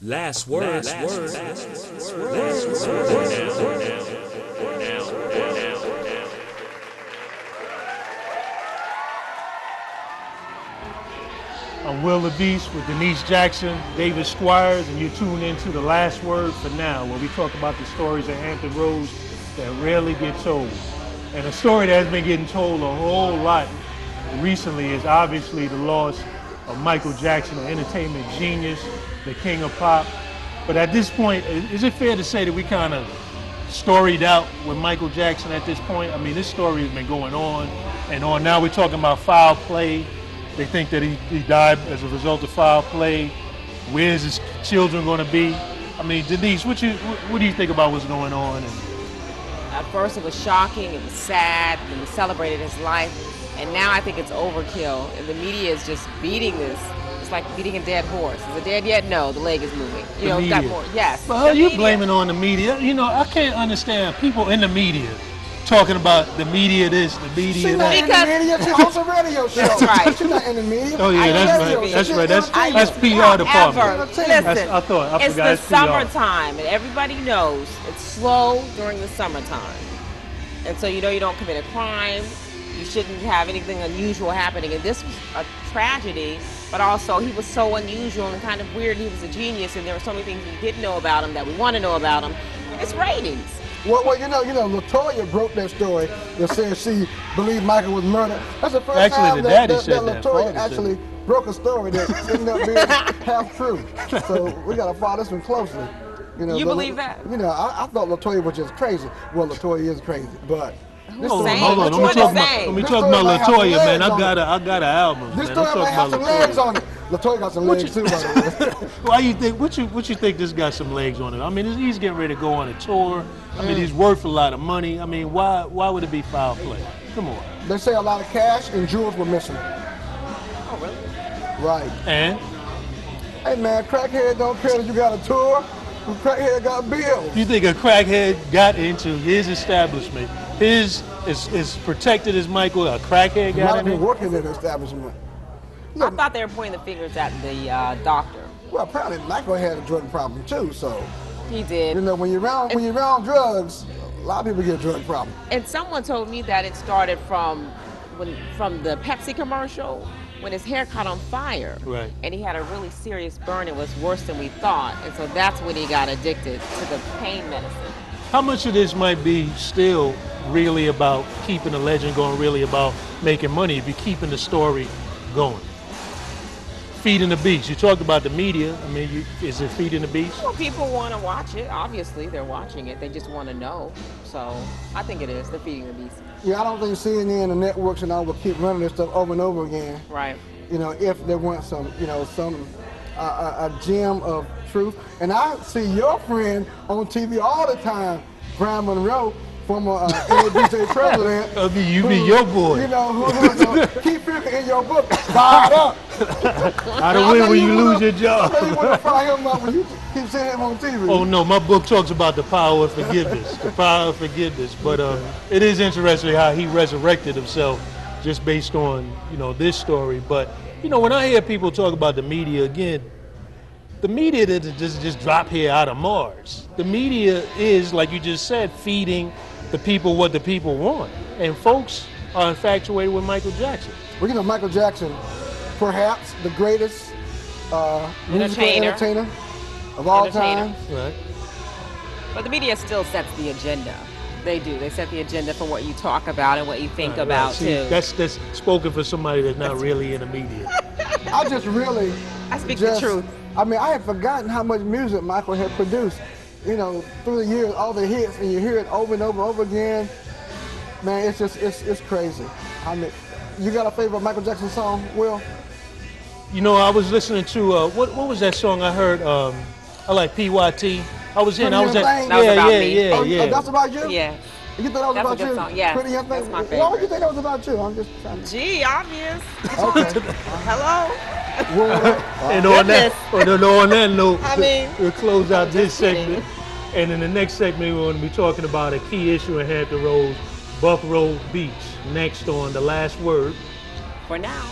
Last word. I'm Will the Beast with Denise Jackson, David Squires, and you're tuned into The Last Word for Now, where we talk about the stories of Hampton Roads that rarely get told. And a story that has been getting told a whole lot recently is obviously the loss of Michael Jackson, an entertainment genius, the king of pop. But at this point, is it fair to say that we kind of storied out with Michael Jackson at this point? I mean, this story has been going on and on. Now we're talking about foul play. They think that he died as a result of foul play. Where's his children going to be? I mean, Denise, what do you think about what's going on? At first it was shocking, it was sad, and we celebrated his life. And now I think it's overkill, and the media is just beating this. It's like beating a dead horse. Is it dead yet? No, the leg is moving. You know, got more. Yes. But how you blaming on the media? You know, I can't understand people in the media talking about the media this, the media that. She's not in the media. She hosts a radio show. That's right. She's not in the media. Oh yeah, that's right. That's PR department. Listen, I forgot. It's the summertime, and everybody knows it's slow during the summertime. And so you know you don't commit a crime. You shouldn't have anything unusual happening. And this was a tragedy, but also he was so unusual and kind of weird. He was a genius, and there were so many things we didn't know about him that we want to know about him. It's ratings. Well, you know, LaToya broke that story that said she believed Michael was murdered. That's the first time that LaToya actually broke a story that ended up being half true. So we got to follow this one closely. You believe that? You know, I thought LaToya was just crazy. Well, LaToya is crazy, but. Hold on. Let me talk about LaToya, man. I got an album. This story might have some legs on it. LaToya got some legs too, by the way. Why you think? What you think this got some legs on it? I mean, he's getting ready to go on a tour. I mean, he's worth a lot of money. I mean, why would it be foul play? Come on. They say a lot of cash and jewels were missing. Oh, really? Right. And? Hey, man, crackhead don't care that you got a tour. Crackhead got bills. You think a crackhead got into his establishment? His is protected as Michael. A crackhead got in it. Working in the establishment. I thought they were pointing the fingers at the doctor. Well, apparently Michael had a drug problem too, so. He did. You know, when you're around drugs, a lot of people get a drug problem. And someone told me that it started from the Pepsi commercial when his hair caught on fire. Right. And he had a really serious burn. It was worse than we thought. And so that's when he got addicted to the pain medicine. How much of this might be still really about keeping the legend going, really about making money if you're keeping the story going? Feeding the beast. You talked about the media. I mean, is it feeding the beast? Well, people want to watch it. Obviously, they're watching it. They just want to know. So I think it is. They're feeding the beast. Yeah, I don't think CNN and networks and all will keep running this stuff over and over again. Right. You know, if there weren't some, a gem of truth. And I see your friend on TV all the time, Brian Monroe, former NABJ president. You be your boy. You know, who keep figuring in your book, fired up. How to win when you lose your job. I you want to fire him up when you keep seeing him on TV. Oh no, my book talks about the power of forgiveness. The power of forgiveness. But it is interesting how he resurrected himself just based on, this story. But, when I hear people talk about the media, again, the media doesn't just drop here out of Mars. The media is, like you just said, feeding the people what the people want. And folks are infatuated with Michael Jackson. Well, Michael Jackson, perhaps the greatest musical entertainer of all time. Right. But the media still sets the agenda. They do. They set the agenda for what you talk about and what you think about, See, too. That's spoken for somebody that's not really in the media. I speak the truth. I mean, I had forgotten how much music Michael had produced. Through the years, all the hits, and you hear it over and over and over again. Man, it's crazy. I mean, you got a favorite Michael Jackson song, Will? I was listening to what was that song I heard? I like PYT. I was That was about me. Oh, that's about you? Yeah. You thought that was That's a good about song. you? Yeah. Pretty Young Thing? That's my favorite. Why would you think that was about you? I'm just trying to. Gee, obvious. Okay. Hello. And on that note, I mean, we'll close out this kidding. segment. And in the next segment, we're going to be talking about a key issue in Hampton Roads, Buck Road Beach. Next on The Last Word. For now.